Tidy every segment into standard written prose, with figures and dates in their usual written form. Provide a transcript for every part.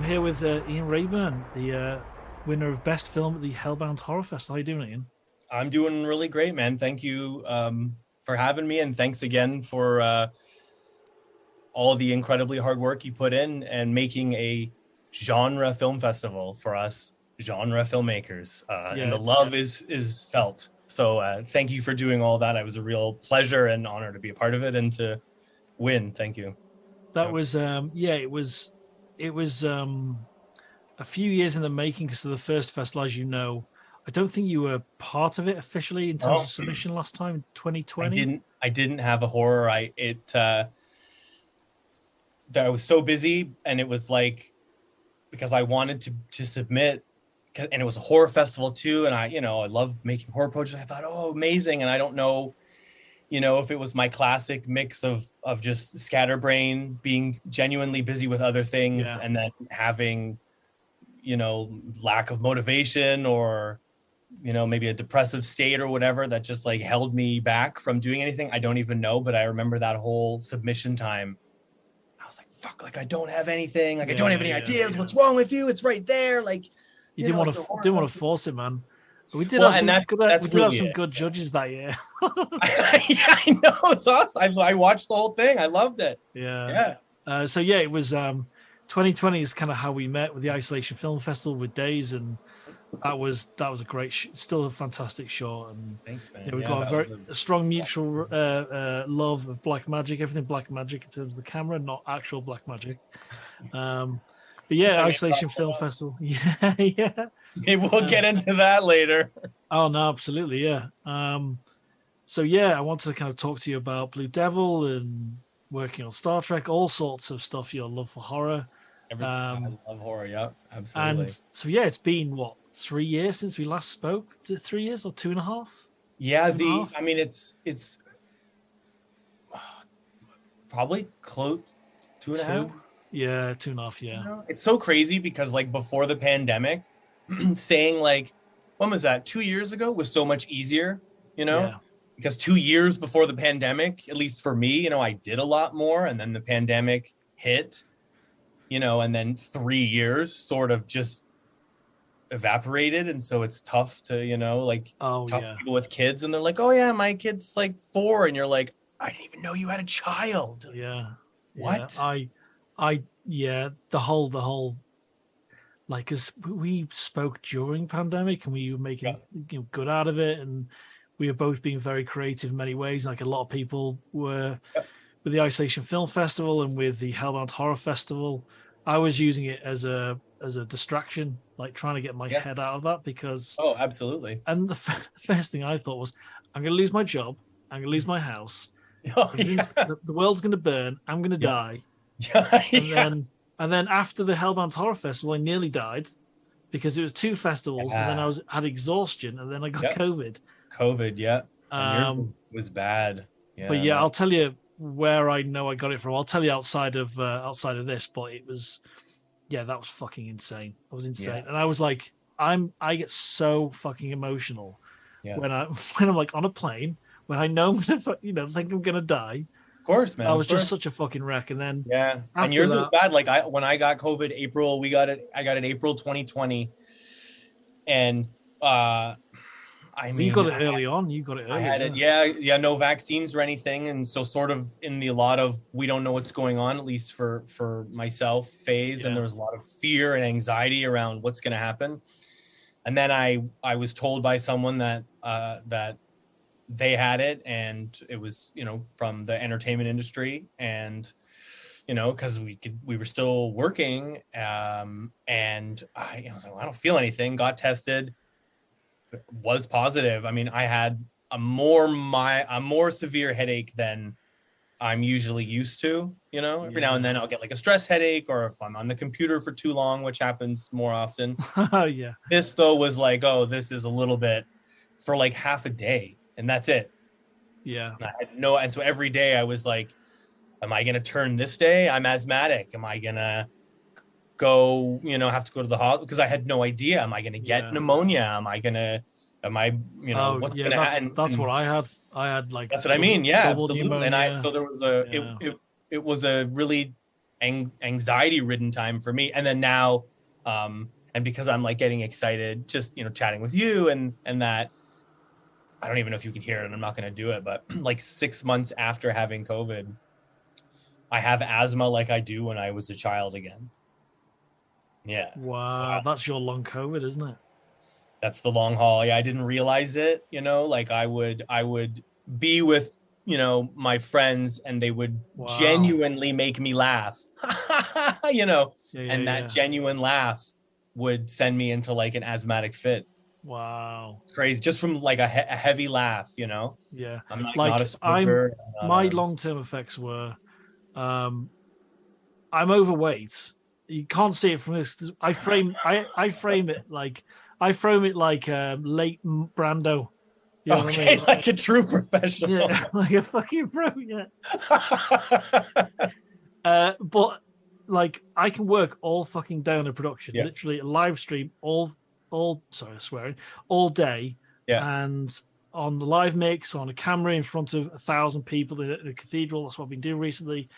I'm here with Ian Rayburn, the winner of Best Film at the Hellbound Horror Festival. How you doing, Ian? I'm doing really great, man. Thank you for having me, and thanks again for all the incredibly hard work you put in and making a genre film festival for us genre filmmakers. And the love is felt. So thank you for doing all that. It was a real pleasure and honor to be a part of it and to win. Thank you. That was it was a few years in the making because of the first festival, as you know. I don't think you were part of it officially in terms of submission last time, 2020. I didn't have a horror. I was so busy, and it was like because I wanted to submit, and it was a horror festival too, and I love making horror projects. I thought, oh, amazing, and I don't know, if it was my classic mix of just scatterbrain, being genuinely busy with other things, and then having, lack of motivation or, maybe a depressive state or whatever that just like held me back from doing anything. I don't even know, but I remember that whole submission time. I was like, fuck, like I don't have anything. Like I don't have any ideas. What's wrong with you? It's right there. Like you didn't want to force it, man. We did have some good judges that year. Yeah, I know. It's awesome. I watched the whole thing. I loved it. Yeah. It was 2020 is kind of how we met with the Isolation Film Festival with Days, and that was a great, still a fantastic short. And thanks, man. We've got a strong mutual love of black magic, everything black magic in terms of the camera, not actual black magic. But yeah, Isolation Film Festival. Yeah. Maybe we'll get into that later. Oh no, absolutely, yeah. I wanted to kind of talk to you about Blue Devil and working on Star Trek, all sorts of stuff. Your love for horror. I love horror. Yeah, absolutely. And so it's been 3 years since we last spoke. 3 years or 2.5? Yeah, it's probably close 2.5. Yeah, 2.5. Yeah, it's so crazy because like before the pandemic, saying like, when was that? 2 years ago was so much easier, because 2 years before the pandemic, at least for me, I did a lot more, and then the pandemic hit, and then 3 years sort of just evaporated, and so it's tough to talk to people with kids, and they're like, oh yeah, my kid's like 4, and you're like, I didn't even know you had a child. What? The whole like, because we spoke during pandemic and we were making good out of it, and we were both being very creative in many ways, like a lot of people were with the Isolation Film Festival and with the Hellbound Horror Festival. I was using it as a distraction, like trying to get my head out of that, because absolutely. And the first thing I thought was, I'm going to lose my job, I'm going to lose my house, the world's going to burn, I'm going to die. And then after the Hellbound Horror Festival, I nearly died because it was 2 festivals, and then I had exhaustion, and then I got COVID. And yours was bad. But I'll tell you where I know I got it from. I'll tell you outside of this, but it was, that was fucking insane. It was insane, and I was like, I get so fucking emotional when I'm like on a plane, when I know I'm gonna, think I'm gonna die. Of course, man. I was just such a fucking wreck, and then and yours was bad. Like when I got COVID, I got it April 2020, and you got it early on. You got it early. I had it, no vaccines or anything, and so sort of in the lot of we don't know what's going on, at least for myself phase, and there was a lot of fear and anxiety around what's going to happen, and then I was told by someone that they had it, and it was from the entertainment industry, and because we were still working, and I was like, well, I don't feel anything. Got tested, was positive. I mean, I had a more severe headache than I'm usually used to. Every now and then I'll get like a stress headache, or if I'm on the computer for too long, which happens more often. This though was like, this is a little bit for like half a day. And that's it. And I had and so every day I was like, am I going to turn this day? I'm asthmatic. Am I going to go, have to go to the hospital? Because I had no idea. Am I going to get pneumonia? Am I, what's going to happen? That's what I had. That's what I mean. Yeah, absolutely. Pneumonia. And there was it was a really anxiety ridden time for me. And then now, and because I'm like getting excited, just, chatting with you and that, I don't even know if you can hear it, and I'm not going to do it, but like 6 months after having COVID, I have asthma like I do when I was a child again. Yeah. Wow. That's your long COVID, isn't it? That's the long haul. Yeah. I didn't realize it, like I would be with, my friends, and they would genuinely make me laugh, and that genuine laugh would send me into like an asthmatic fit. Wow. Crazy. Just from like a heavy laugh, Yeah. I'm not a smoker. My long-term effects were, I'm overweight. You can't see it from this. I frame it like late Brando. You know okay, I mean? Like a true professional. Yeah, like a fucking pro. Yeah. But like I can work all fucking day on a production, literally a live stream all day. Yeah. And on the live mix, on a camera in front of 1,000 people in a cathedral. That's what I've been doing recently.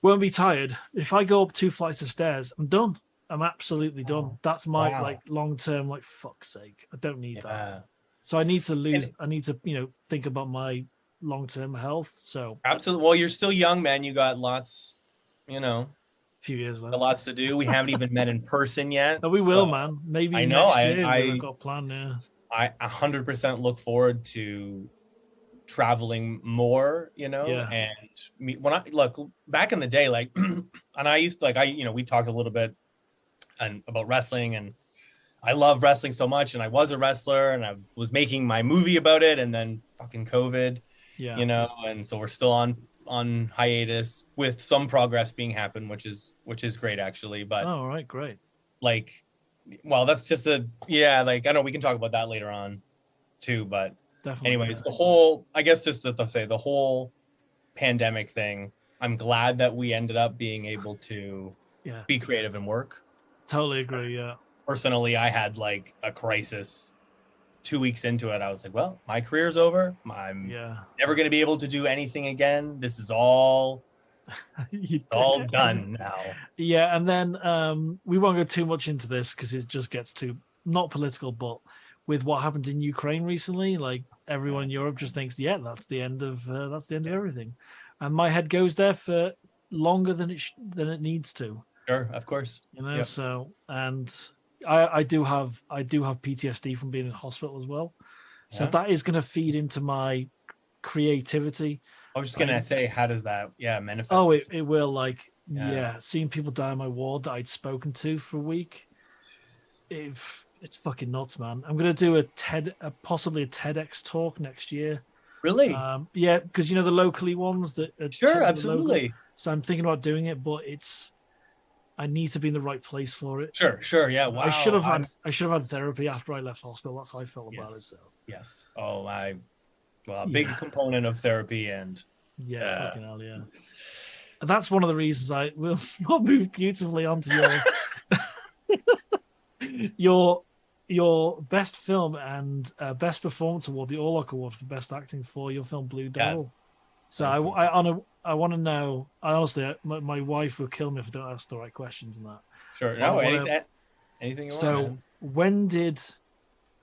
Won't be tired. If I go up 2 flights of stairs, I'm done. I'm absolutely done. That's my like long term. Like fuck's sake, I don't need that. So I need to I need to think about my long term health. So absolutely. Well, you're still young, man. You got lots. A few years left. Lots to do. We haven't even met in person yet. No, we will, man. Maybe I know. Next year I've got a plan now. I 100% look forward to traveling more, and when I look back in the day, like, and I used to we talked a little bit about wrestling, and I love wrestling so much, and I was a wrestler, and I was making my movie about it, and then fucking COVID, and so we're still on hiatus with some progress being happened, which is great actually. But all right, great. Like, well, that's just like I know we can talk about that later on too, but definitely. Anyways, the whole, I guess just to say, the whole pandemic thing, I'm glad that we ended up being able to be creative and work. Totally agree. Yeah. Personally, I had like a crisis 2 weeks into it. I was like, well, my career's over. I'm never going to be able to do anything again. This is all done now. Yeah. And then we won't go too much into this because it just gets too, not political, but with what happened in Ukraine recently, like everyone in Europe just thinks, that's the end of everything. And my head goes there for longer than it needs to. Sure, of course. So, and I do have PTSD from being in hospital as well. So that is going to feed into my creativity. I was just going to say, how does that manifest? Oh, it will, like, seeing people die in my ward that I'd spoken to for a week. It's fucking nuts, man. I'm going to do possibly a TEDx talk next year. Really? Because the locally ones that are sure, absolutely. Local. So I'm thinking about doing it, but I need to be in the right place for it. Sure, yeah. Wow. I should have had therapy after I left hospital. That's how I felt about it. So yes. Oh, a big component of therapy and fucking hell, yeah. And that's one of the reasons I will not move beautifully onto your best film and best performance award, the Orlock Award for best acting for your film Blue Devil. So I want to know. Honestly, my wife will kill me if I don't ask the right questions and that. Sure. No, anything you want. So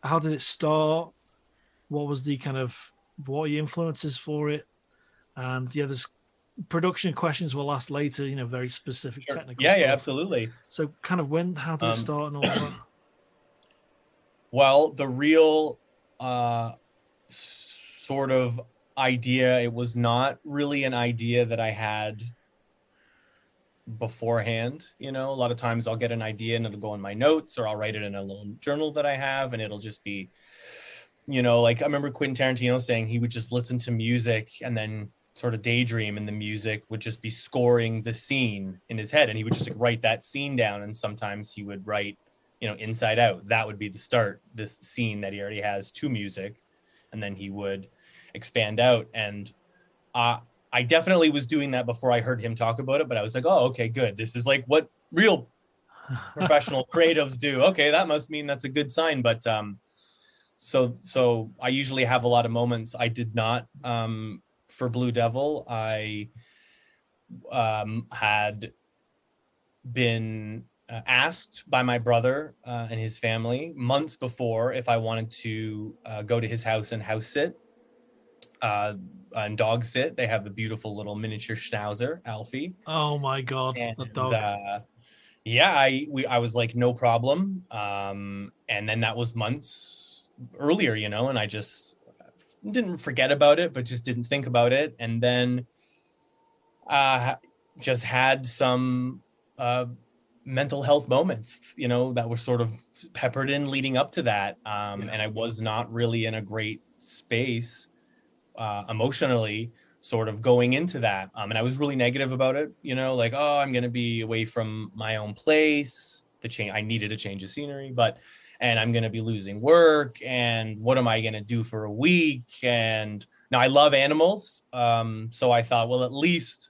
how did it start? What was the what are your influences for it? And there's production questions we'll ask later. Very specific technical stuff. Yeah, absolutely. So how did it start and all that? Well, the real sort of idea, it was not really an idea that I had beforehand. A lot of times I'll get an idea and it'll go in my notes, or I'll write it in a little journal that I have, and it'll just be, like I remember Quentin Tarantino saying he would just listen to music and then sort of daydream, and the music would just be scoring the scene in his head, and he would just like write that scene down. And sometimes he would write, Inside Out, that would be the start, this scene that he already has to music, and then he would expand out. And I definitely was doing that before I heard him talk about it, but I was like, oh, okay, good. This is like what real professional creatives do. Okay, that must mean that's a good sign. But so I usually have a lot of moments. I did not for Blue Devil. I had been asked by my brother and his family months before if I wanted to go to his house and house sit and dog sit. They have the beautiful little miniature schnauzer, Alfie. Oh my God, And the dog. yeah, I was like, no problem. And then that was months earlier, you know, and I just didn't forget about it, but just didn't think about it. And then just had some mental health moments, you know, that were sort of peppered in leading up to that. And I was not really in a great space emotionally, sort of going into that. And I was really negative about it, you know, like, oh, I'm going to be away from my own place. I needed a change of scenery, and I'm going to be losing work. And what am I going to do for a week? And now I love animals. So I thought, well, at least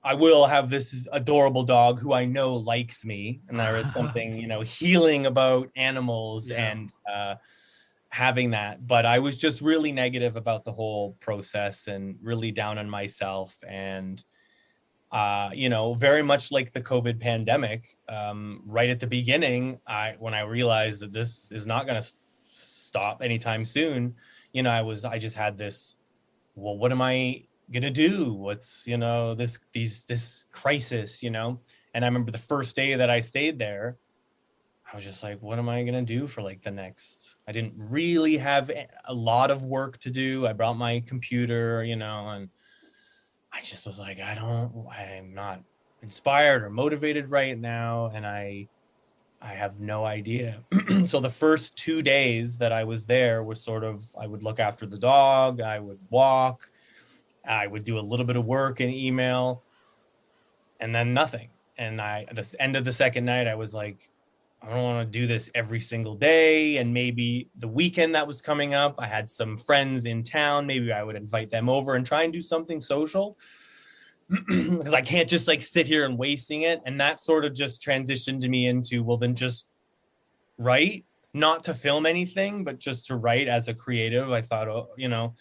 I will have this adorable dog who I know likes me. And there is something, you know, healing about animals and having that. But I was just really negative about the whole process and really down on myself. And, you know, very much like the COVID pandemic, right at the beginning, when I realized that this is not going to stop anytime soon, you know, I just had this, well, what am I gonna do? What's, you know, this crisis, you know? And I remember the first day that I stayed there, I was just like, what am I gonna do for like the next? I didn't really have a lot of work to do. I brought my computer, you know, and I just was like, I'm not inspired or motivated right now, and I have no idea. So the first 2 days that I was there was sort of, I would look after the dog, I would walk, I would do a little bit of work and email, and then nothing. And at the end of the second night, I was like, I don't want to do this every single day. And maybe the weekend that was coming up, I had some friends in town. Maybe I would invite them over and try and do something social, because I can't just like sit here and wasting it. And that sort of just transitioned me into, well, then just write, not to film anything, but just to write as a creative. I thought, oh, you know,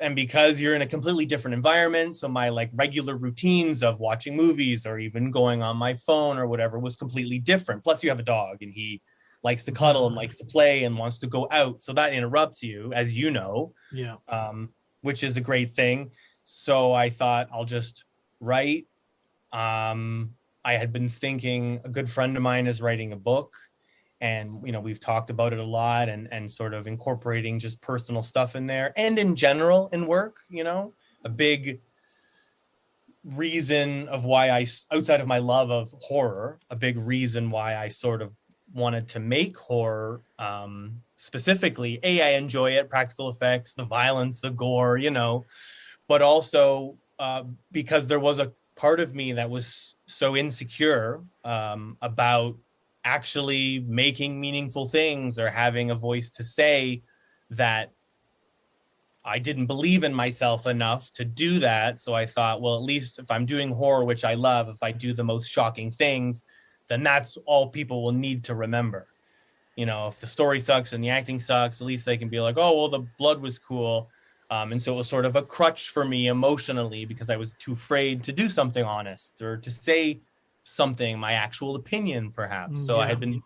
and because you're in a completely different environment, so my like regular routines of watching movies or even going on my phone or whatever was completely different. Plus you have a dog and he likes to cuddle and likes to play and wants to go out, so that interrupts you, as you know, which is a great thing. So I thought, I'll just write. I had been thinking, a good friend of mine is writing a book, and, you know, we've talked about it a lot, and sort of incorporating just personal stuff in there and in general in work, you know, a big reason of why outside of my love of horror, a big reason why I sort of wanted to make horror, specifically, I enjoy it, practical effects, the violence, the gore, you know, but also because there was a part of me that was so insecure about actually making meaningful things or having a voice to say, that I didn't believe in myself enough to do that. So I thought, well, at least if I'm doing horror, which I love, if I do the most shocking things, then that's all people will need to remember. You know, if the story sucks and the acting sucks, at least they can be like, oh, well, the blood was cool. And so it was sort of a crutch for me emotionally, because I was too afraid to do something honest or to say something, my actual opinion, perhaps. So I had been,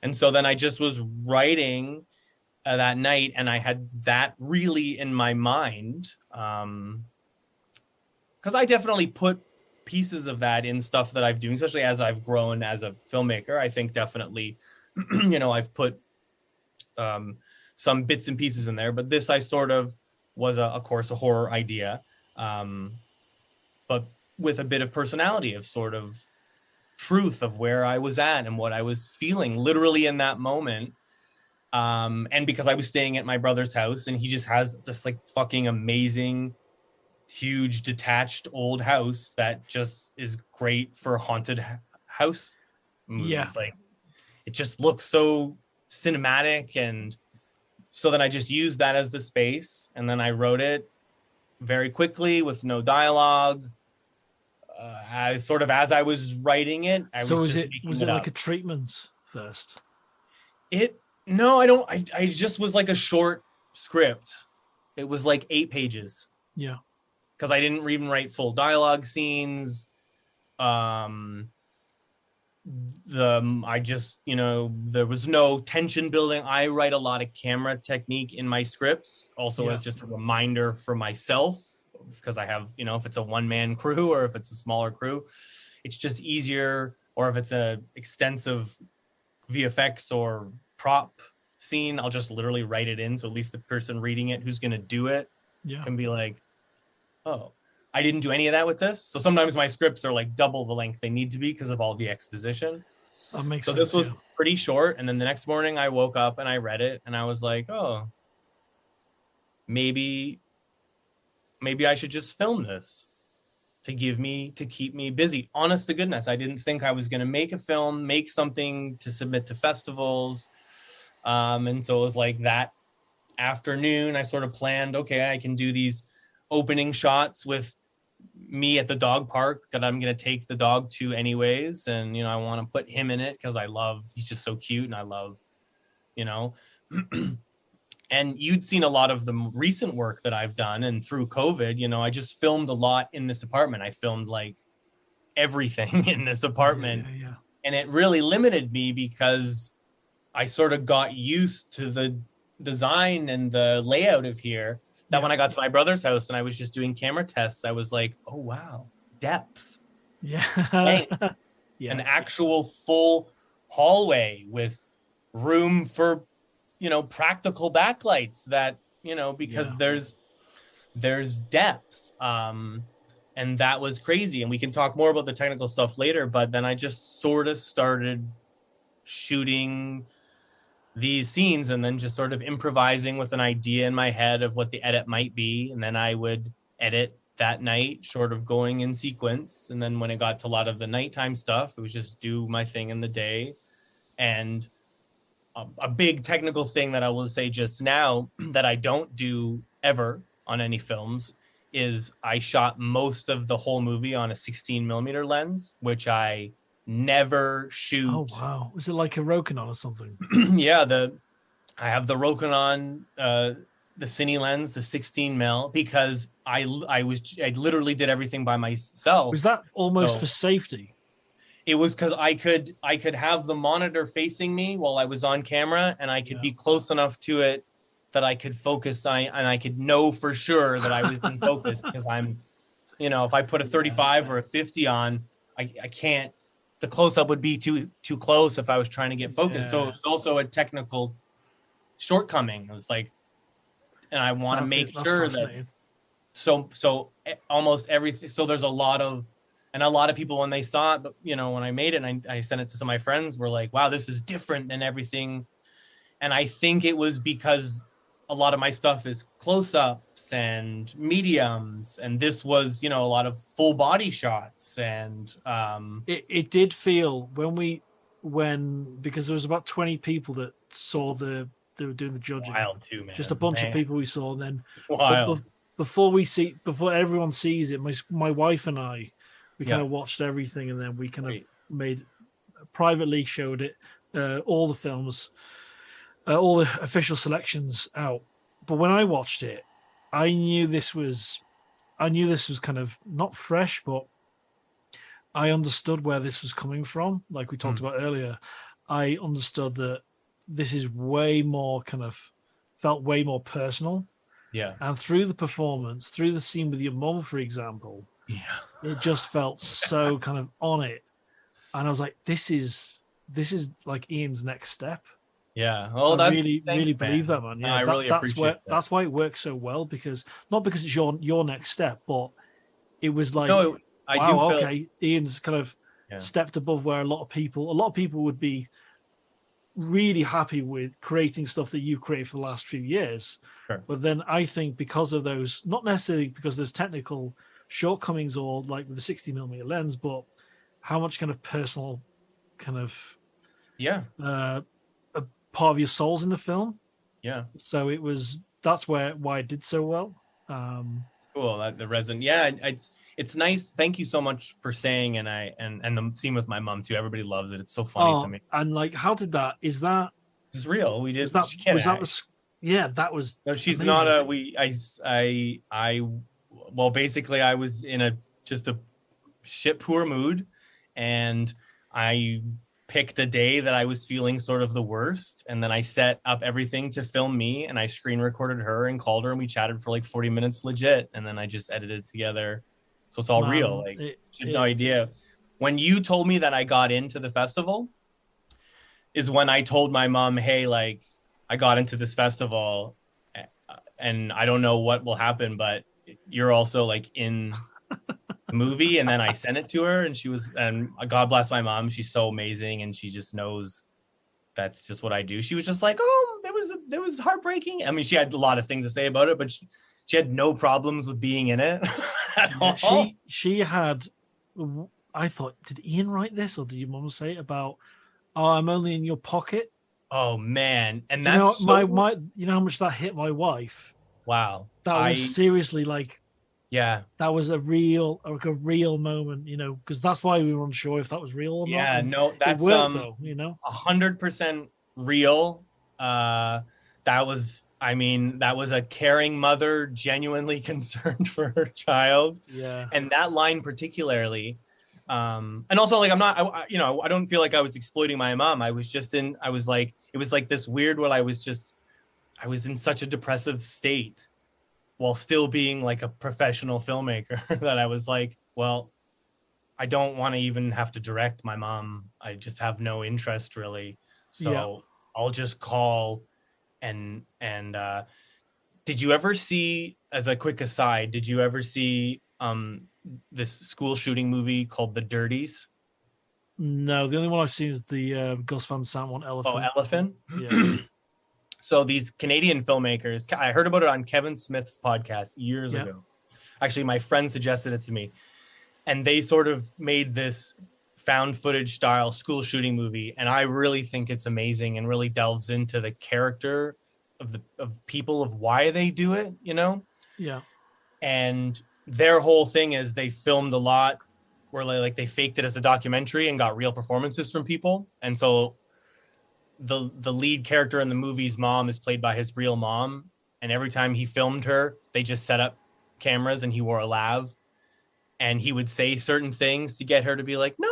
and so then I just was writing that night, and I had that really in my mind, because I definitely put pieces of that in stuff that I've doing, especially as I've grown as a filmmaker. I think definitely, you know, I've put some bits and pieces in there, but this I sort of was of course a horror idea, but with a bit of personality, of sort of truth of where I was at and what I was feeling literally in that moment. And because I was staying at my brother's house, and he just has this like fucking amazing, huge, detached old house that just is great for haunted house movies. Like, it just looks so cinematic. And so then I just used that as the space, and then I wrote it very quickly with no dialogue. As I was writing it, was it like a treatment first? No, I don't. I just was like a short script. It was like 8 pages. Yeah. because I didn't even write full dialogue scenes. I just, there was no tension building. I write a lot of camera technique in my scripts, also as just a reminder for myself, because I have, if it's a one-man crew or if it's a smaller crew, it's just easier. Or if it's an extensive VFX or prop scene, I'll just literally write it in. So at least the person reading it who's going to do it can be like, oh, I didn't do any of that with this. So sometimes my scripts are like double the length they need to be because of all the exposition. That makes sense. So this was pretty short. And then the next morning I woke up and I read it and I was like, oh, maybe I should just film this to keep me busy. Honest to goodness, I didn't think I was going to make a film, make something to submit to festivals. And so it was like that afternoon, I sort of planned, okay, I can do these opening shots with me at the dog park that I'm going to take the dog to anyways. And, I want to put him in it because he's just so cute. And I love, and you'd seen a lot of the recent work that I've done. And through COVID, I just filmed a lot in this apartment. I filmed like everything in this apartment. Yeah. And it really limited me because I sort of got used to the design and the layout of here. That when I got to my brother's house and I was just doing camera tests, I was like, oh, wow, depth. Yeah. An actual full hallway with room for, practical backlights that, because there's depth. And that was crazy. And we can talk more about the technical stuff later. But then I just sort of started shooting these scenes and then just sort of improvising with an idea in my head of what the edit might be. And then I would edit that night, sort of going in sequence. And then when it got to a lot of the nighttime stuff, it was just do my thing in the day. And a big technical thing that I will say just now that I don't do ever on any films is I shot most of the whole movie on a 16 millimeter lens, which I never shoot. Oh wow! Was it like a Rokinon or something? Yeah, I have the Rokinon, the Cine lens, the 16 mil, because I literally did everything by myself. Was that almost for safety? It was because I could have the monitor facing me while I was on camera, and I could be close enough to it that I could focus and I could know for sure that I was in focus, because I'm, if I put a 35 or a 50 on, I can't. The close-up would be too close if I was trying to get focused. Yeah. So it was also a technical shortcoming. It was like, and I want to make sure that so almost everything. So there's a lot of people when they saw it, but when I made it and I sent it to some of my friends, were like, wow, this is different than everything. And I think it was because a lot of my stuff is close-ups and mediums, and this was, a lot of full body shots. And it did feel because there was about 20 people that saw they were doing the judging. Wild too, man. Just a bunch of people we saw. And then wild. Before everyone sees it, my wife and I, we kind of watched everything, and then we kind of made privately showed it, all the films. All the official selections out, but when I watched it, I knew this was kind of not fresh, but I understood where this was coming from. Like we talked about earlier, I understood that this is felt way more personal. Yeah. And through the performance, through the scene with your mum, for example, it just felt so kind of on it, and I was like, this is like Ian's next step. Yeah, well, I really believe that, man. Yeah, I really appreciate that. That's why it works so well, because not because it's your next step, but it was like, Ian's kind of stepped above where a lot of people would be really happy with creating stuff that you created for the last few years. Sure. But then I think because of those, not necessarily because there's technical shortcomings or like with the 60 millimeter lens, but how much kind of personal kind of part of your soul's in the film. Yeah. So that's why it did so well. Cool. The resin. Yeah. It's nice. Thank you so much for saying, and the scene with my mom too. Everybody loves it. It's so funny to me. And like, how did that, is that, it's real. We did. Was that that was no, she's amazing. not well, basically I was in a shit poor mood, and I picked a day that I was feeling sort of the worst, and then I set up everything to film me, and I screen recorded her and called her, and we chatted for like 40 minutes legit, and then I just edited it together, so it's all real. Like, you had no idea. When you told me that I got into the festival is when I told my mom, hey, like, I got into this festival and I don't know what will happen, but you're also like in the movie. And then I sent it to her, and God bless my mom. She's so amazing. And she just knows that's just what I do. She was just like, oh, it was heartbreaking. I mean, she had a lot of things to say about it, but she had no problems with being in it at all. She had, I thought, did Ian write this, or did your mom say it about, oh, I'm only in your pocket? Oh man. And that's my you know how much that hit my wife? Wow. That was seriously like, yeah, that was a real moment, you know, because that's why we were unsure if that was real or not. Yeah, no, that's though, you know, 100% real. That was a caring mother, genuinely concerned for her child. Yeah. And that line particularly, and also, like, I don't feel like I was exploiting my mom. It was like this weird where I was in such a depressive state while still being like a professional filmmaker that I was like, well, I don't want to even have to direct my mom. I just have no interest really. So I'll just call and did you ever see, as a quick aside, this school shooting movie called The Dirties? No, the only one I've seen is the Gus Van Sant one, Elephant. Oh, Elephant? Yeah. So these Canadian filmmakers, I heard about it on Kevin Smith's podcast years ago. Actually, my friend suggested it to me. And they sort of made this found footage style school shooting movie. And I really think it's amazing and really delves into the character of people, of why they do it, you know? Yeah. And their whole thing is they filmed a lot where like they faked it as a documentary and got real performances from people. And so the lead character in the movie's mom is played by his real mom. And every time he filmed her, they just set up cameras and he wore a lav. And he would say certain things to get her to be like, no,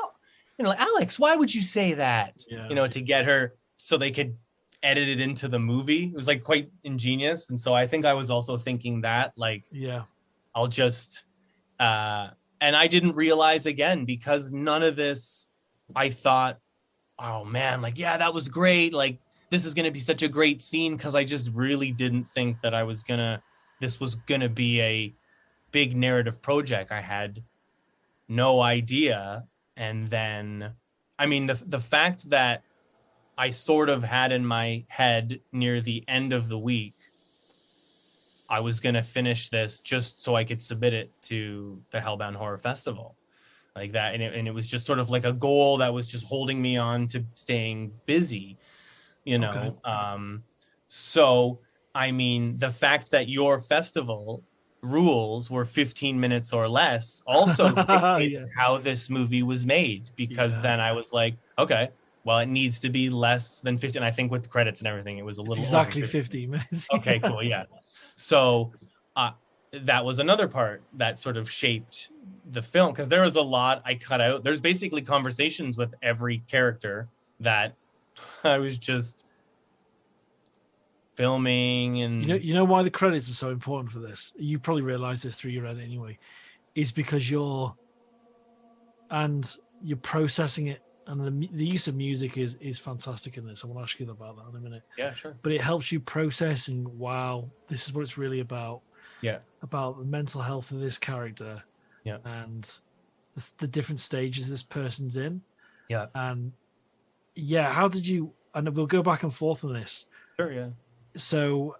you know, like, Alex, why would you say that? Yeah. You know, to get her so they could edit it into the movie. It was like quite ingenious. And so I think I was also thinking that, like, I'll just, and I didn't realize, again, because none of this, I thought, oh man, like, yeah, that was great. Like, this is going to be such a great scene. Cause I just really didn't think that this was going to be a big narrative project. I had no idea. And then, I mean, the fact that I sort of had in my head near the end of the week, I was going to finish this just so I could submit it to the Hellbound Horror Festival, like that. And it was just sort of like a goal that was just holding me on to staying busy, you know? Okay. So, I mean, the fact that your festival rules were 15 minutes or less also dictated how this movie was made, because then I was like, okay, well, it needs to be less than 15. I think with credits and everything, it was a little exactly 15 minutes. Okay, cool. Yeah. So that was another part that sort of shaped the film, because there was a lot I cut out. There's basically conversations with every character that I was just filming. And you know why the credits are so important for this? You probably realize this through your edit anyway, is because you're processing it, and the use of music is fantastic in this. I want to ask you about that in a minute. Yeah, sure. But it helps you process, and wow, this is what it's really about. Yeah. About the mental health of this character. Yeah. And the different stages this person's in. Yeah. And yeah, how did you, and we'll go back and forth on this. Sure, yeah. So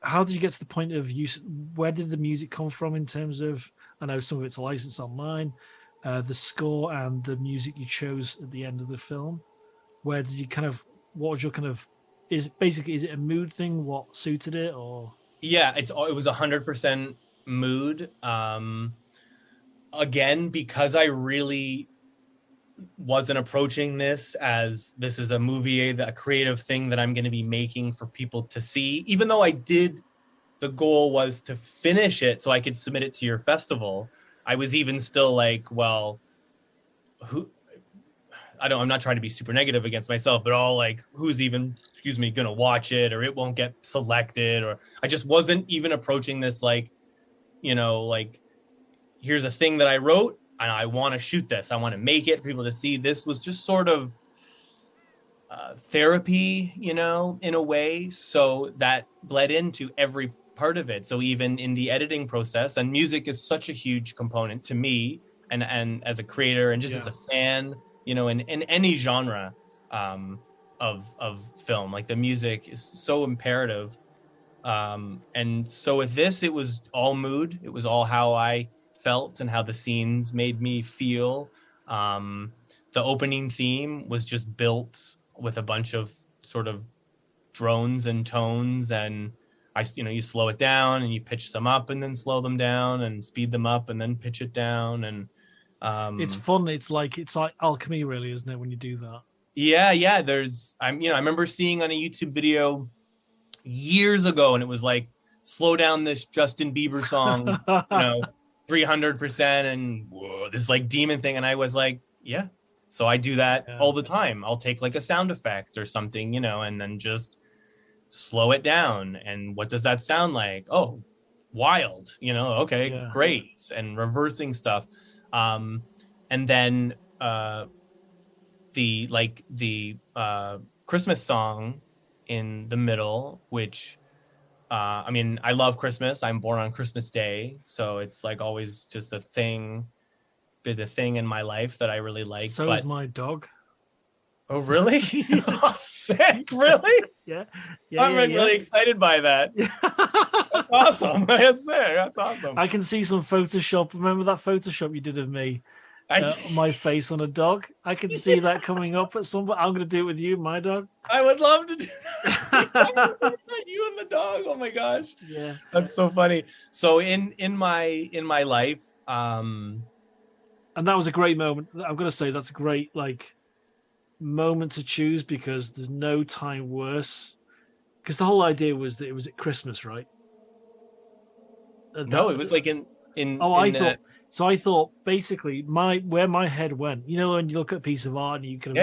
how did you get to the point of use? Where did the music come from in terms of, I know some of it's licensed online, the score and the music you chose at the end of the film? Where did you what was your is it a mood thing? What suited it? Or yeah, it was 100% mood. Again, because I really wasn't approaching this as this is a movie, a creative thing that I'm going to be making for people to see, even though I did the goal was to finish it so I could submit it to your festival, I was even still like, well, I'm not trying to be super negative against myself, but all like, who's even, gonna watch it, or it won't get selected, or I just wasn't even approaching this like, like, here's a thing that I wrote and I want to shoot this. I want to make it for people to see. This was just sort of therapy, in a way. So that bled into every part of it. So even in the editing process, and music is such a huge component to me, and as a creator and just as a fan, in any genre of film, like the music is so imperative. And so with this, it was all mood. It was all how I felt and how the scenes made me feel. The opening theme was just built with a bunch of sort of drones and tones, and you slow it down and you pitch them up and then slow them down and speed them up and then pitch it down. And it's fun. It's like alchemy, really, isn't it, when you do that? Yeah. I remember seeing on a YouTube video years ago, and it was like, slow down this Justin Bieber song, 300%, and whoa, this like demon thing. And I was like, yeah. So I do that all the time. I'll take like a sound effect or something, and then just slow it down. And what does that sound like? Oh, wild, okay, great. And reversing stuff. And then the Christmas song in the middle, which I love Christmas. I'm born on Christmas Day, so it's like always just a thing in my life that I really like. So is my dog. Oh, really? Oh, sick. Really? Yeah. I'm really excited by that. That's awesome. That's sick. That's awesome. I can see some Photoshop. Remember that Photoshop you did of me? My face on a dog. I can see that coming up at some point. I'm going to do it with you, my dog. I would love to do that. You and the dog. Oh my gosh. Yeah. That's so funny. So in my life, and that was a great moment. I'm going to say that's a great moment to choose, because there's no time worse. Because the whole idea was that it was at Christmas, right? No, it was like in. I thought basically where my head went, when you look at a piece of art and you can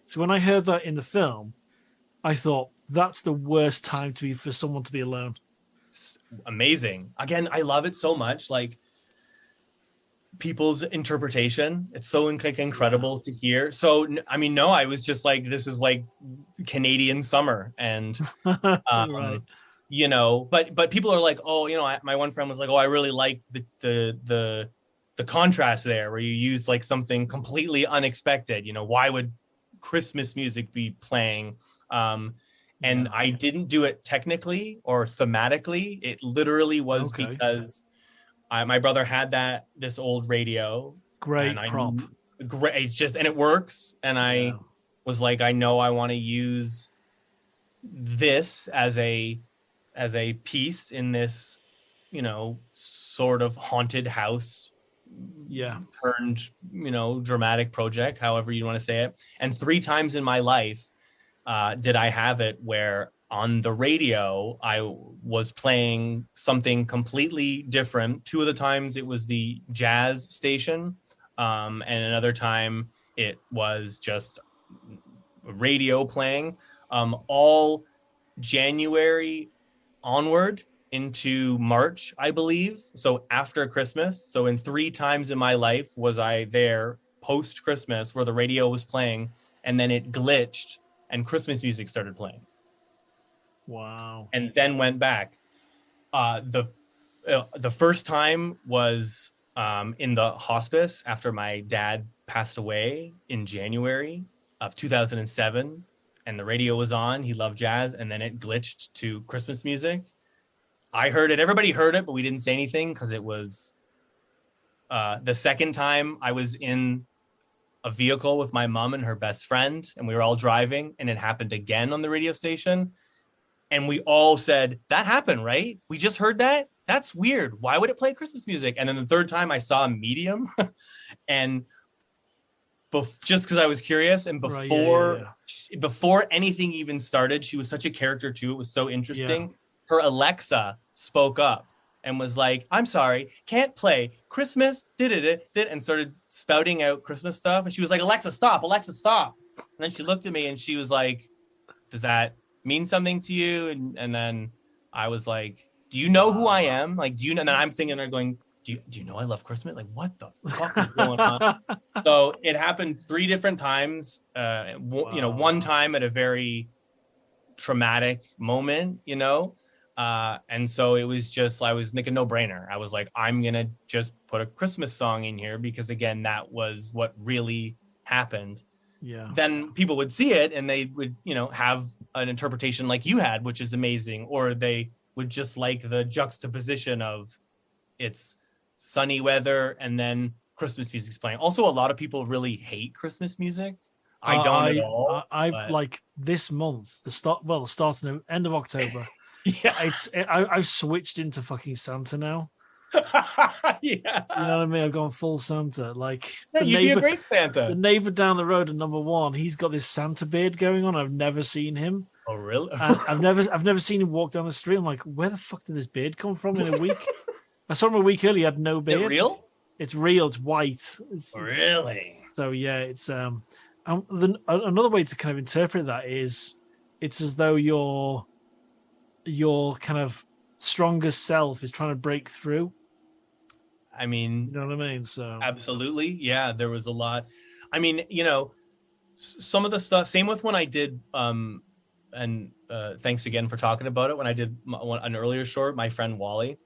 So when I heard that in the film, I thought that's the worst time for someone to be alone. Amazing. Again, I love it so much. Like, people's interpretation, it's so incredible to hear. So I was just like, this is like Canadian summer, and right. But people are like, oh, my one friend was like, oh, I really like the contrast there, where you use like something completely unexpected. Why would Christmas music be playing? And I didn't do it technically or thematically. It literally was because my brother had this old radio. Great prop. Great, and it works. And I was like, I know I want to use this as a piece in this, sort of haunted house. Turned, dramatic project, however you want to say it. And 3 times in my life did I have it where on the radio I was playing something completely different. 2 of the times it was the jazz station, and another time it was just radio playing, all January onward into March, I believe. So after Christmas. So in 3 times in my life was I there post Christmas where the radio was playing, and then it glitched and Christmas music started playing. Wow. And then went back. The first time was in the hospice after my dad passed away in January of 2007, and the radio was on. He loved jazz, and then it glitched to Christmas music. I heard it. Everybody heard it, but we didn't say anything because it was the second time I was in a vehicle with my mom and her best friend, and we were all driving, and it happened again on the radio station. And we all said, that happened, right? We just heard that? That's weird. Why would it play Christmas music? And then the third time I saw a medium and just because I was curious, and before anything even started, she was such a character too. It was so interesting. her Alexa spoke up and was like, I'm sorry, can't play Christmas, and started spouting out Christmas stuff. And she was like, Alexa, stop. And then she looked at me and she was like, does that mean something to you? And then I was like, do you know who I am? Like, do you know? And then I'm thinking, they're going, do you know I love Christmas? Like, what the fuck is going on? So it happened 3 different times. One time at a very traumatic moment, and so it was just, I was like a no-brainer. I was like, I'm gonna just put a Christmas song in here because, again, that was what really happened. Yeah. Then people would see it and they would, have an interpretation like you had, which is amazing, or they would just like the juxtaposition of it's sunny weather and then Christmas music's playing. Also, a lot of people really hate Christmas music. I don't at all. I like this month, the start of end of October. Yeah, I've switched into fucking Santa now. Yeah, you know what I mean. I've gone full Santa. Like, you'd be a great Santa. The neighbor down the road at number 1, he's got this Santa beard going on. I've never seen him. Oh, really? I've never seen him walk down the street. I'm like, where the fuck did this beard come from in a week? I saw him a week earlier. He had no beard. Is it real? It's real. It's white. Really? So yeah, it's another way to kind of interpret that is, it's as though your kind of strongest self is trying to break through. I mean, you know what I mean? So absolutely, yeah. There was a lot. I mean, some of the stuff. Same with when I did. And thanks again for talking about it. When I did an earlier short, My Friend Wally,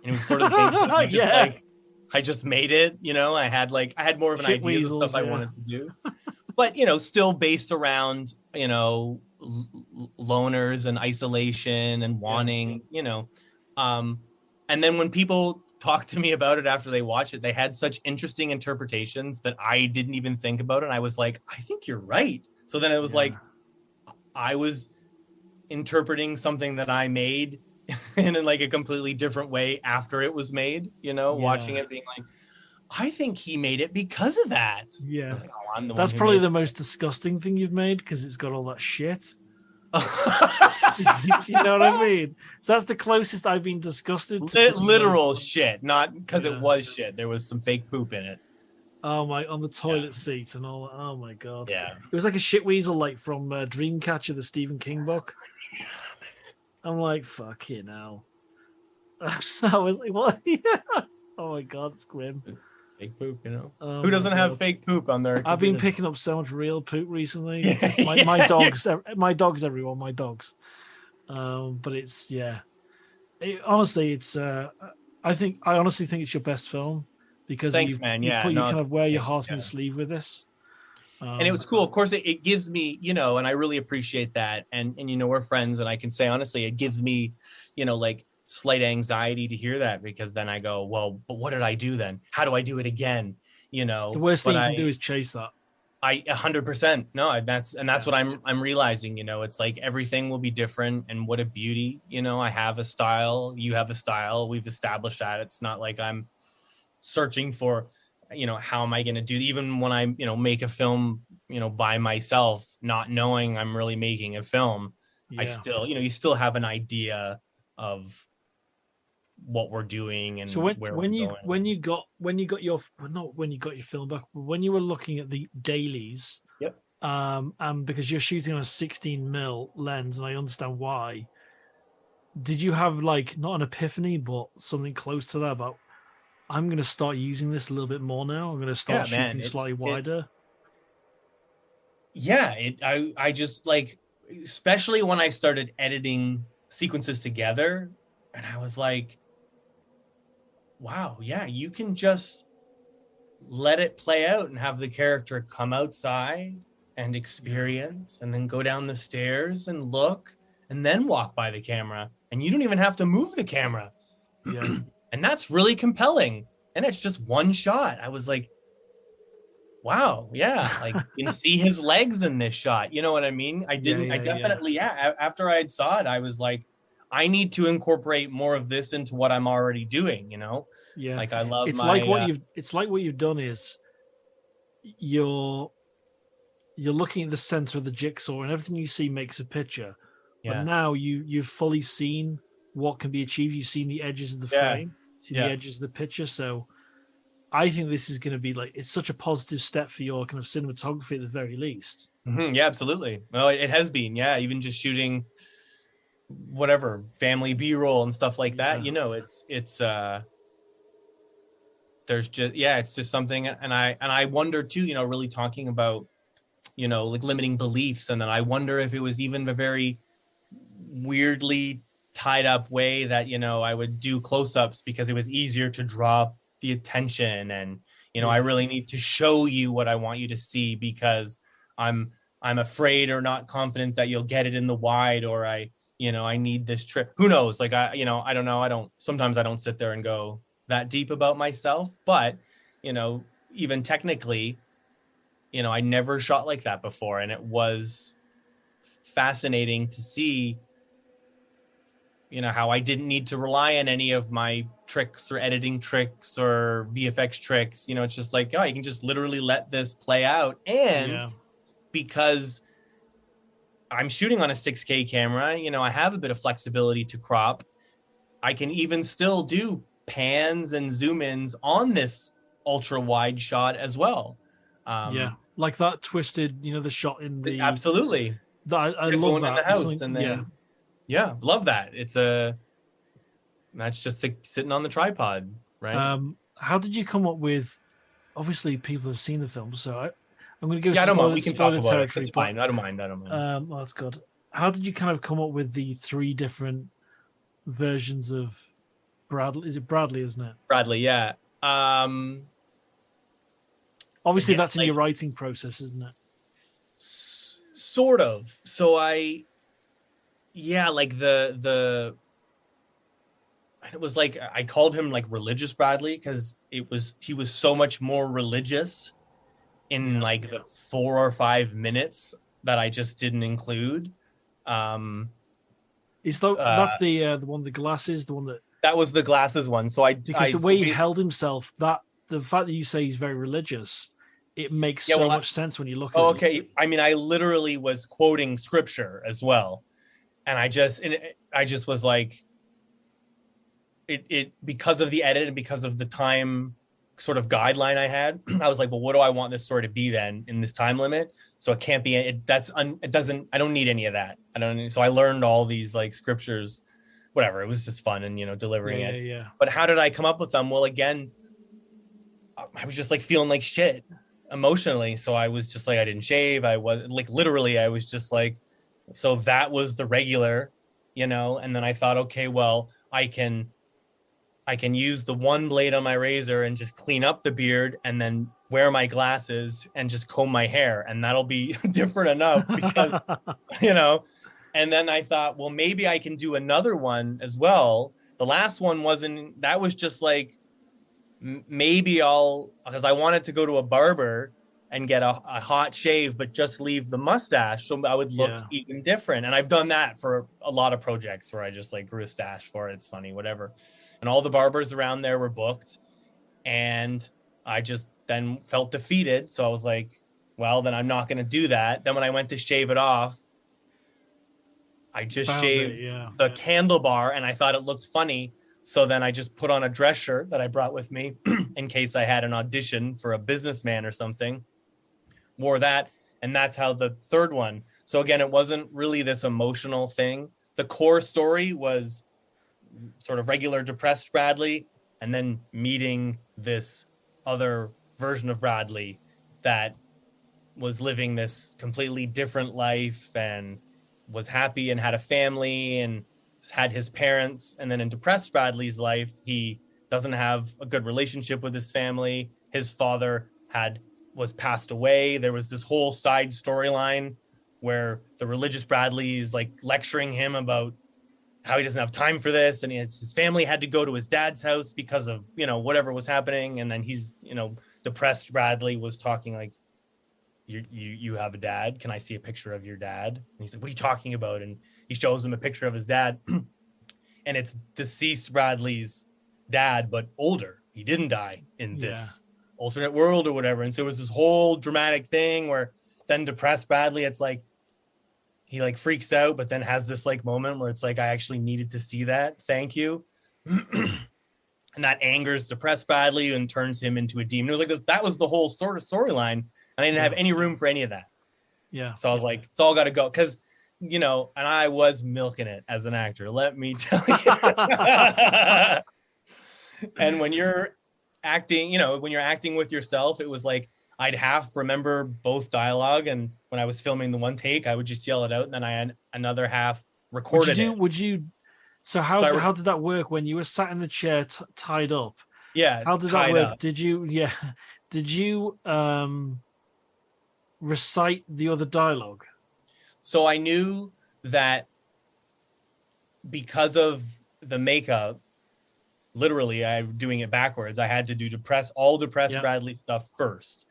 and it was sort of the same. Like, I just made it. I had more of an idea of stuff I wanted to do, but still based around loners and isolation and wanting, and then when people talk to me about it after they watch it, they had such interesting interpretations that I didn't even think about it. And I was like, I think you're right. So then it was like, I was interpreting something that I made in like a completely different way after it was made, watching it being like, I think he made it because of that. Yeah. I was like, oh, I'm the That's one probably the most disgusting thing you've made because it's got all that shit. You know what I mean? So that's the closest I've been disgusted to literal shit, not because it was shit. There was some fake poop in it. Oh my! On the toilet seat and all. Oh my god! Yeah, it was like a shit weasel, like from Dreamcatcher, the Stephen King book. I'm like, fucking hell. So I was like, what? Oh my god, it's grim. Fake poop, Oh, who doesn't have fake poop on their computer? I've been picking up so much real poop recently. My dogs, everyone, my dogs. But it's honestly, it's. I honestly think it's your best film because thanks, man. you kind of wear your heart on your sleeve with this. And it was cool. Of course, it gives me, and I really appreciate that. And we're friends, and I can say honestly, it gives me, like slight anxiety to hear that because then I go, well, but what did I do then? How do I do it again? The worst thing you can do is chase that. 100%. No, that's what I'm realizing, it's like everything will be different. And what a beauty, I have a style, you have a style. We've established that. It's not like I'm searching for, how am I going to do, even when I, make a film, by myself, not knowing I'm really making a film. I still, you still have an idea of what we're doing and so when you got your film back, when you were looking at the dailies, because you're shooting on a 16mm lens, and I understand why, did you have like not an epiphany but something close to that about, I'm going to start using this a little bit more now, I'm going to start shooting slightly wider? I just like, especially when I started editing sequences together, and I was like, wow, you can just let it play out and have the character come outside and experience and then go down the stairs and look and then walk by the camera, and you don't even have to move the camera. And that's really compelling, and it's just one shot. I was like, wow, like you can see his legs in this shot, you know what I mean? I definitely after I saw it, I was like, I need to incorporate more of this into what I'm already doing, like I love it's like what you've done is you're looking at the center of the jigsaw and everything you see makes a picture, but now you've fully seen what can be achieved. You've seen the edges of the frame, the edges of the picture. So I think this is going to be like, it's such a positive step for your kind of cinematography at the very least. Mm-hmm. Yeah, absolutely. Well, it has been. Yeah, even just shooting whatever family B-roll and stuff like that. You know, it's there's just it's just something. And I wonder too, you know, really talking about, you know, like limiting beliefs, and then I wonder if it was even a very weirdly tied up way that, you know, I would do close-ups because it was easier to draw the attention, and, you know, I really need to show you what I want you to see because I'm afraid or not confident that you'll get it in the wide, or I need this trip. Who knows? Like, I don't know. Sometimes I don't sit there and go that deep about myself, but, you know, even technically, you know, I never shot like that before. And it was fascinating to see, you know, how I didn't need to rely on any of my tricks or editing tricks or VFX tricks. You know, it's just like, oh, you can just literally let this play out. And because I'm shooting on a 6K camera, you know, I have a bit of flexibility to crop. I can even still do pans and zoom ins on this ultra wide shot as well. Like that twisted, you know, the shot in the absolutely. I love that. In the house, and then love that. That's just sitting on the tripod, right? How did you come up with? Obviously, people have seen the film, so I'm going to go. I don't mind. We can talk about it. It's fine. I don't mind. Well, that's good. How did you kind of come up with the 3 different versions of Bradley? Is it Bradley, isn't it? Bradley, yeah. Obviously, that's in your writing process, isn't it? Sort of. So like it was like, I called him like religious Bradley because he was so much more religious in the 4 or 5 minutes that I just didn't include. Is that's the one with the glasses, the one that was the glasses one. So the way he held himself, that the fact that you say he's very religious, it makes so much sense when you look at it. Okay. I mean, I literally was quoting scripture as well. And I just was like, it because of the edit and because of the time sort of guideline I had, I was like, well, what do I want this story to be then in this time limit? So it can't be, I don't need any of that. So I learned all these like scriptures, whatever. It was just fun and, you know, delivering it. Yeah. But how did I come up with them? Well, again, I was just like feeling like shit emotionally. So I was just like, I didn't shave. I was like, literally, I was just like, so that was the regular, you know? And then I thought, okay, well, I can use the one blade on my razor and just clean up the beard and then wear my glasses and just comb my hair. And that'll be different enough because, you know, and then I thought, well, maybe I can do another one as well. The last one that was just like, maybe because I wanted to go to a barber and get a hot shave, but just leave the mustache. So I would look even different. And I've done that for a lot of projects where I just like grew a stash for it. It's funny, whatever. And all the barbers around there were booked. And I just then felt defeated. So I was like, well, then I'm not going to do that. Then when I went to shave it off, I just shaved the handlebar and I thought it looked funny. So then I just put on a dress shirt that I brought with me in case I had an audition for a businessman or something. Wore that. And that's how the third one. So again, it wasn't really this emotional thing. The core story was sort of regular depressed Bradley, and then meeting this other version of Bradley that was living this completely different life and was happy and had a family and had his parents. And then in depressed Bradley's life, he doesn't have a good relationship with his family. His father was passed away. There was this whole side storyline where the religious Bradley is like lecturing him about how he doesn't have time for this. And his family had to go to his dad's house because of, you know, whatever was happening. And then he's, you know, depressed Bradley was talking like, you have a dad? Can I see a picture of your dad? And he's like, what are you talking about? And he shows him a picture of his dad. And it's deceased Bradley's dad, but older. He didn't die in this alternate world or whatever. And so it was this whole dramatic thing where then depressed Bradley, it's like, he like freaks out, but then has this like moment where it's like, I actually needed to see that. Thank you. And that angers depressed Bradley and turns him into a demon. It was like this, that was the whole sort of storyline. And I didn't have any room for any of that. Yeah. So I was like, it's all got to go. Cause you know, and I was milking it as an actor, let me tell you. And when you're acting, you know, when you're acting with yourself, it was like, I'd half remember both dialogue. And when I was filming the one take, I would just yell it out. And then I had another half recorded So how did that work when you were sat in the chair tied up? Yeah. How did that work? Up. Did you recite the other dialogue? So I knew that because of the makeup, literally I'm doing it backwards. I had to do depressed Bradley stuff first,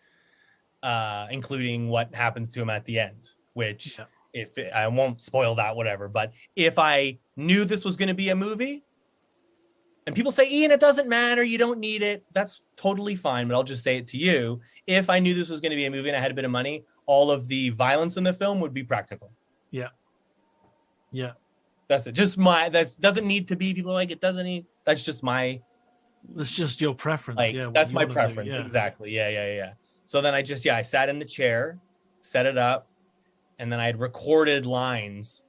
including what happens to him at the end, which I won't spoil that, whatever. But if I knew this was going to be a movie and people say, Ian, it doesn't matter, you don't need it, that's totally fine. But I'll just say it to you. If I knew this was going to be a movie and I had a bit of money, all of the violence in the film would be practical. Yeah. Yeah. That's it. That doesn't need to be, people are like, it doesn't need, that's just your preference. Like, that's my preference. Yeah. Exactly. Yeah. So then I sat in the chair, set it up, and then I had recorded lines,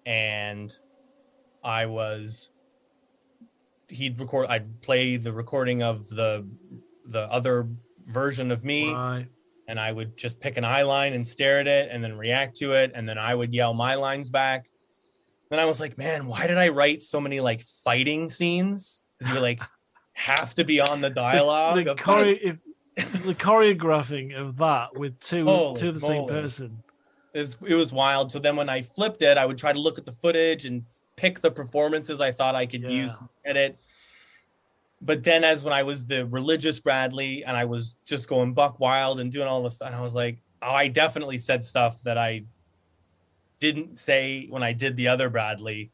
and I'd play the recording of the other version of me. Right. And I would just pick an eye line and stare at it and then react to it. And then I would yell my lines back. Then I was like, man, why did I write so many like fighting scenes? Because you like have to be on the dialogue. The choreographing of that with two of the same person. It was wild. So then when I flipped it, I would try to look at the footage and pick the performances I thought I could use to edit. But then when I was the religious Bradley and I was just going buck wild and doing all this, and I was like, oh, I definitely said stuff that I didn't say when I did the other Bradley.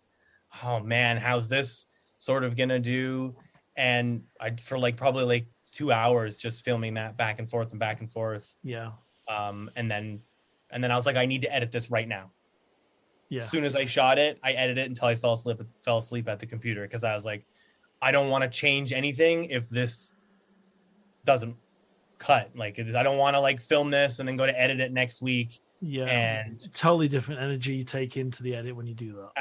Oh man, how's this sort of gonna do? And for probably like 2 hours just filming that back and forth. Yeah. And then I was like, I need to edit this right now. Yeah. As soon as I shot it, I edited it until I fell asleep at the computer, because I was like, I don't want to change anything if this doesn't cut. Like, I don't want to like film this and then go to edit it next week. Yeah. And totally different energy you take into the edit when you do that.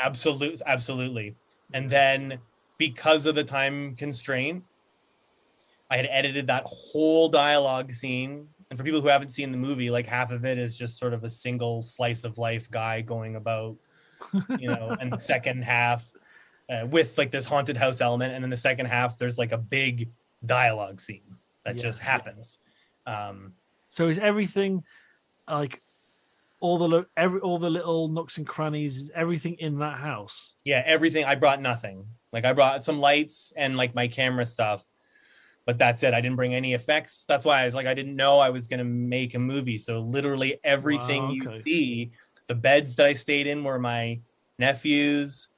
Absolutely. And then because of the time constraint, I had edited that whole dialogue scene. And for people who haven't seen the movie, like half of it is just sort of a single slice of life guy going about, you know, and the second half with like this haunted house element. And then the second half, there's like a big dialogue scene that just happens. So is everything like all the little nooks and crannies, is everything in that house? Yeah, everything. I brought nothing. Like I brought some lights and like my camera stuff, but that's it. I didn't bring any effects. That's why I was like, I didn't know I was going to make a movie. So literally everything you see, the beds that I stayed in were my nephew's.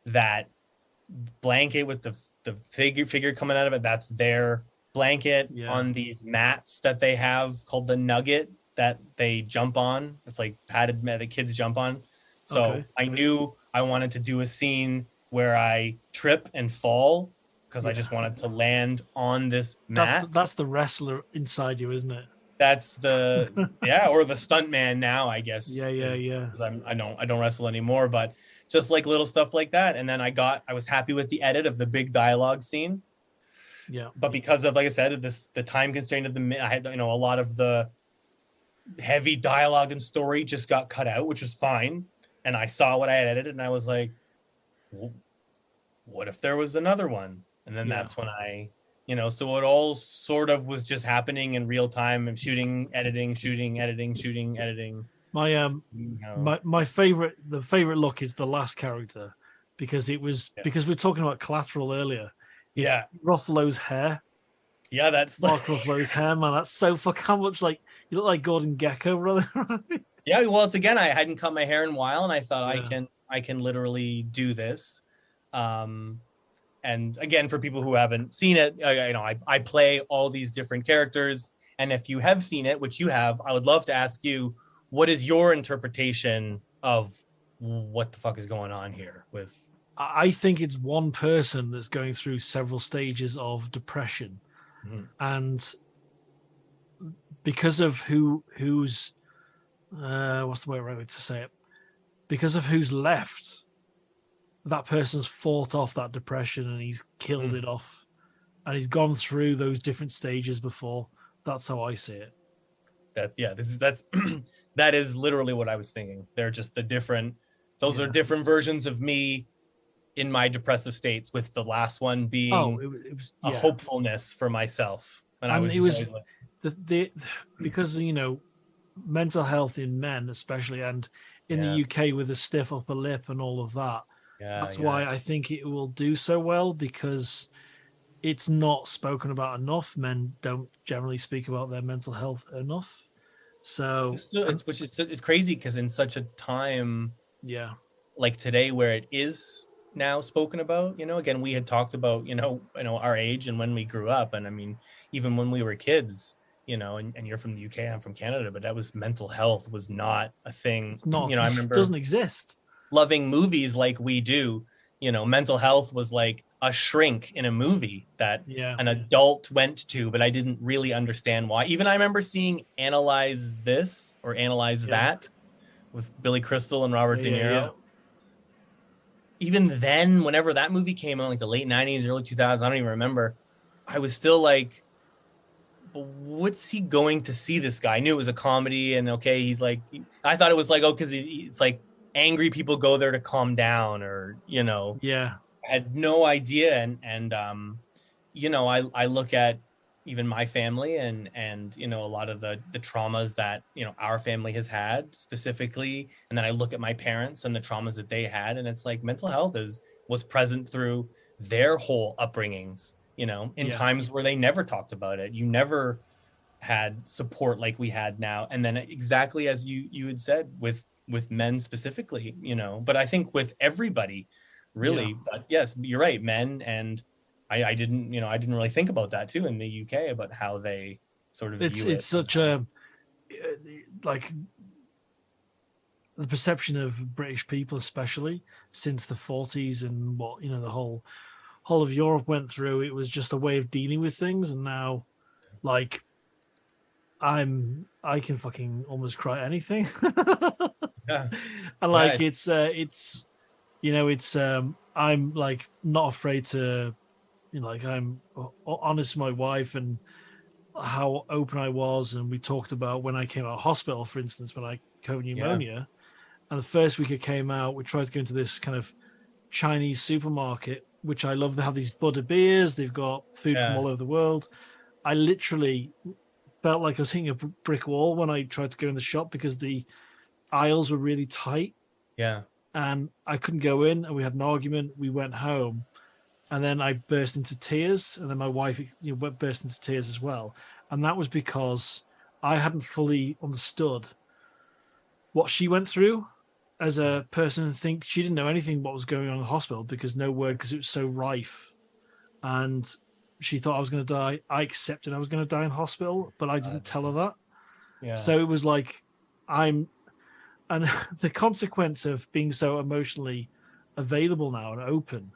That blanket with the figure coming out of it, that's their blanket. On these mats that they have called the Nugget that they jump on. It's like padded mat that kids jump on. So I knew I wanted to do a scene where I trip and fall, because I just wanted to land on this mat. That's the wrestler inside you, isn't it? That's the or the stuntman now, I guess. Yeah. Because I don't wrestle anymore, but just like little stuff like that. And then I was happy with the edit of the big dialogue scene. Yeah. But because of, like I said, the time constraint of I had, a lot of the heavy dialogue and story just got cut out, which was fine. And I saw what I had edited and I was like, well, what if there was another one? And then that's when so it all sort of was just happening in real time and shooting, editing. My favorite look is the last character, because because we were talking about Collateral earlier. It's Ruffalo's hair. Yeah, that's Mark Ruffalo's hair, man. That's so how much like you look like Gordon Gekko, brother. Yeah, well, it's again, I hadn't cut my hair in a while, and I thought I can literally do this. And again, for people who haven't seen it, I play all these different characters, and if you have seen it, which you have, I would love to ask you, what is your interpretation of what the fuck is going on here with? I think it's one person that's going through several stages of depression, and because of who's what's the right way to say it? Because of who's left, that person's fought off that depression and he's killed it off, and he's gone through those different stages before. That's how I see it. That's that is literally what I was thinking. They're just the different. Those are different versions of me in my depressive states, with the last one being it was a hopefulness for myself. And I was, because mental health in men especially, and in the UK with a stiff upper lip and all of that. That's why I think it will do so well, because it's not spoken about enough. Men don't generally speak about their mental health enough. So it's crazy, because in such a time like today where it is now spoken about, again, we had talked about our age and when we grew up, and I mean even when we were kids, and you're from the UK, I'm from Canada, but that was, mental health was not a thing. It's not, I remember, it doesn't exist. Loving movies like we do, mental health was like a shrink in a movie that an adult went to, but I didn't really understand why. Even I remember seeing Analyze This or Analyze That with Billy Crystal and Robert De Niro. Even then, whenever that movie came out, like the late 90s, early 2000s, I don't even remember, I was still like, but what's he going to see this guy? I knew it was a comedy, and okay, he's like, I thought it was like, because it's like angry people go there to calm down, or I had no idea. And I look at even my family and a lot of the traumas that our family has had specifically, and then I look at my parents and the traumas that they had, and it's like mental health was present through their whole upbringings, in times where they never talked about it. You never had support like we had now. And then exactly as you had said with men specifically, but I think with everybody really. But yes, you're right, men. And I didn't really think about that too in the UK, about how they sort of view it. It's such a like the perception of British people, especially since the 40s and what the whole of Europe went through. It was just a way of dealing with things, and now like I can fucking almost cry anything. And like it's I'm like not afraid to, like I'm honest with my wife and how open I was, and we talked about when I came out of hospital, for instance, when I COVID pneumonia, and the first week I came out, we tried to go into this kind of Chinese supermarket, which I love. They have these Buddha beers, they've got food from all over the world. I literally felt like I was hitting a brick wall when I tried to go in the shop, because the aisles were really tight. And I couldn't go in, and we had an argument. We went home, and then I burst into tears, and then my wife burst into tears as well. And that was because I hadn't fully understood what she went through as a person. And think she didn't know anything what was going on in the hospital, because no word, because it was so rife. And she thought I was going to die. I accepted I was going to die in hospital, but I didn't tell her that. So it was like and the consequence of being so emotionally available now and open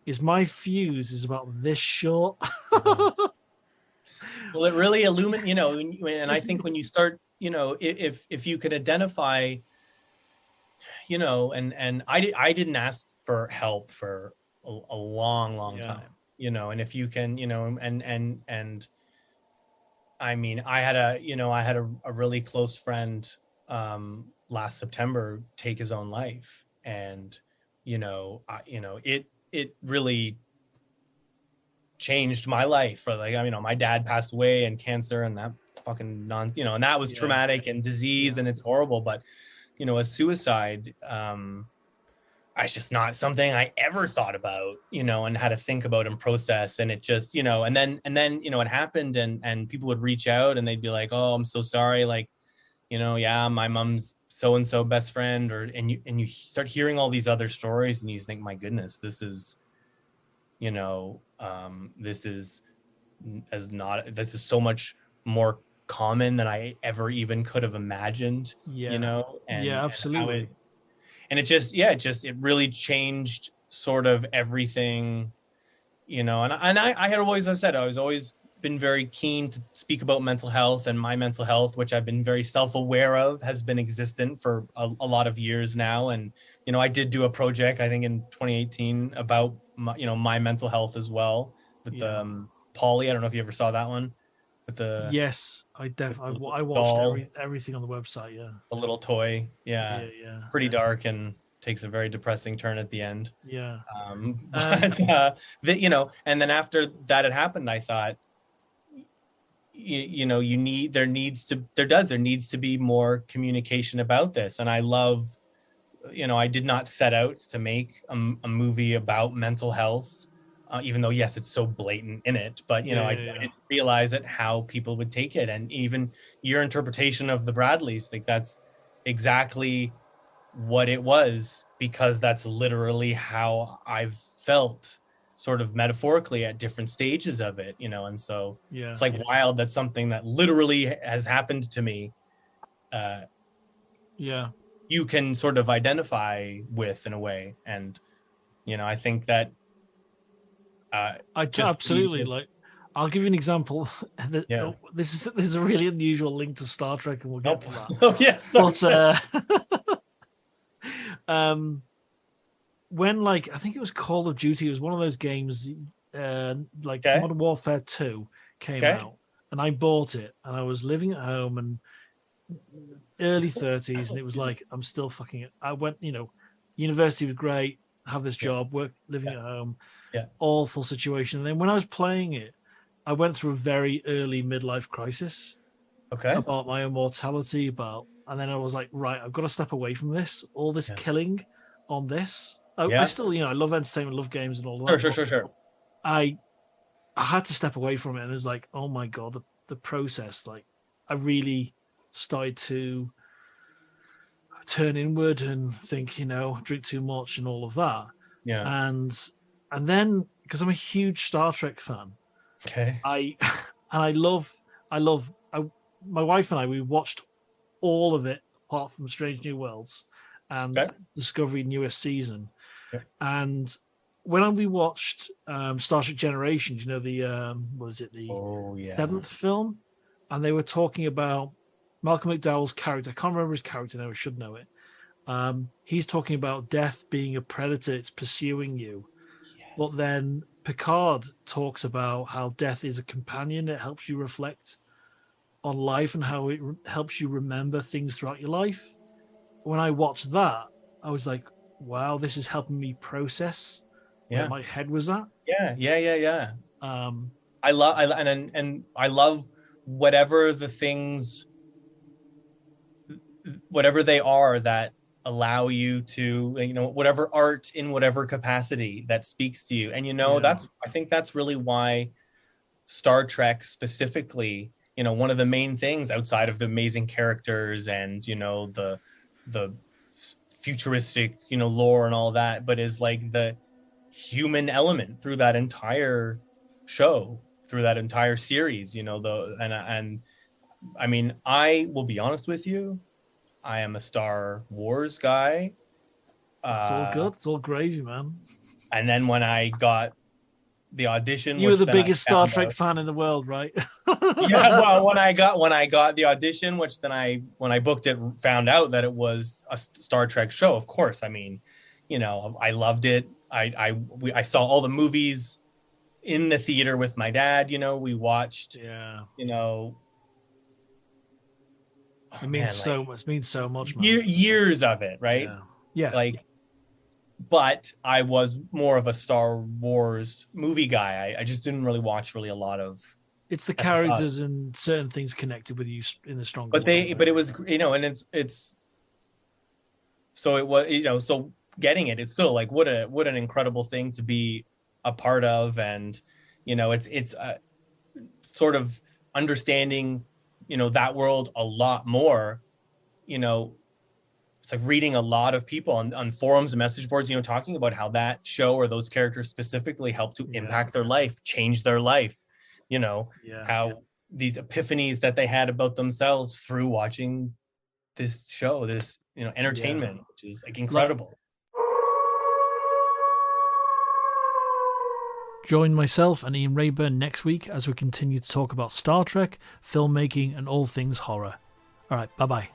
is my fuse is about this short. Well, it really illuminates, and I think when you start, if you could identify, and I didn't ask for help for a long time, and if you can, and I mean, I had a really close friend last September take his own life, and it really changed my life. For my dad passed away and cancer, and that fucking and that was traumatic and disease, and it's horrible. But a suicide, it's just not something I ever thought about, and had to think about and process. And it just, and then it happened, and people would reach out and they'd be like, "Oh, I'm so sorry." Like, my mom's so-and-so best friend, and you start hearing all these other stories, and you think, my goodness, this is so much more common than I ever even could have imagined. You know, and absolutely. And it really changed sort of everything, you know. And I had always, as I said, I was always been very keen to speak about mental health, and my mental health, which I've been very self-aware of, has been existent for a lot of years now. And, you know, I did do a project, I think in 2018 about my mental health as well with Polly. I don't know if you ever saw that one. With the yes, I watched everything on the website. Yeah, a little toy. Yeah. Pretty dark and takes a very depressing turn at the end. Yeah. But you know, and then after that had happened, I thought, you know, there needs to be more communication about this. And I love, you know, I did not set out to make a movie about mental health. Even though, yes, it's so blatant in it, but, you know, I didn't realize it, how people would take it. And even your interpretation of the Bradleys, like, that's exactly what it was, because that's literally how I've felt, sort of metaphorically, at different stages of it, you know. And so it's like wild that something that literally has happened to me, you can sort of identify with in a way. And, you know, I think that absolutely, like, I'll give you an example. This is a really unusual link to Star Trek, and we'll get to that. Oh yes, but when, like, I think it was Call of Duty, it was one of those games, like Modern Warfare 2 came out, and I bought it, and I was living at home and early 30s, and it was like, I'm still fucking it. I went, you know, university was great, have this job, work, living at home. Awful situation. And then when I was playing it, I went through a very early midlife crisis about my own mortality, and then I was like, right, I've got to step away from this, all this killing on this. I still, you know, I love entertainment, love games and all that. Sure. I had to step away from it, and it was like, oh my God, the process, like, I really started to turn inward and think, you know, drink too much and all of that. And then, because I'm a huge Star Trek fan, my wife and I, we watched all of it apart from Strange New Worlds and Discovery newest season. And when we watched Star Trek Generations, you know, the seventh film, and they were talking about Malcolm McDowell's character. I can't remember his character now. I should know it. He's talking about death being a predator; it's pursuing you. But then Picard talks about how death is a companion. It helps you reflect on life and how it helps you remember things throughout your life. When I watched that, I was like, wow, this is helping me process where my head was at. I love whatever the things, whatever they are, that allow you to, you know, whatever art in whatever capacity that speaks to you. And, you know, I think that's really why Star Trek specifically, you know, one of the main things outside of the amazing characters and, you know, the futuristic, you know, lore and all that, but is like the human element through that entire show, through that entire series, you know, and I mean, I will be honest with you, I am a Star Wars guy. It's all good. It's all gravy, man. And then when I got the audition, you were the biggest Star Trek fan in the world, right? Well, when I got the audition, which then when I booked it, found out that it was a Star Trek show. Of course, I mean, you know, I loved it. I saw all the movies in the theater with my dad. You know, we watched. You know. It means so much. It means so much, man. Years of it, right? Like, but I was more of a Star Wars movie guy. I just didn't really watch a lot of. It's the characters and certain things connected with you in the strong. But it was, you know, and it's. So it was, you know, so getting it's still like what an incredible thing to be a part of, and, you know, it's sort of understanding, you know, that world a lot more. You know, it's like reading a lot of people on forums and message boards, you know, talking about how that show or those characters specifically helped to impact their life, change their life, you know, how these epiphanies that they had about themselves through watching this show, this, entertainment, which is like incredible. Join myself and Ian Rayburn next week as we continue to talk about Star Trek, filmmaking, and all things horror. All right, bye-bye.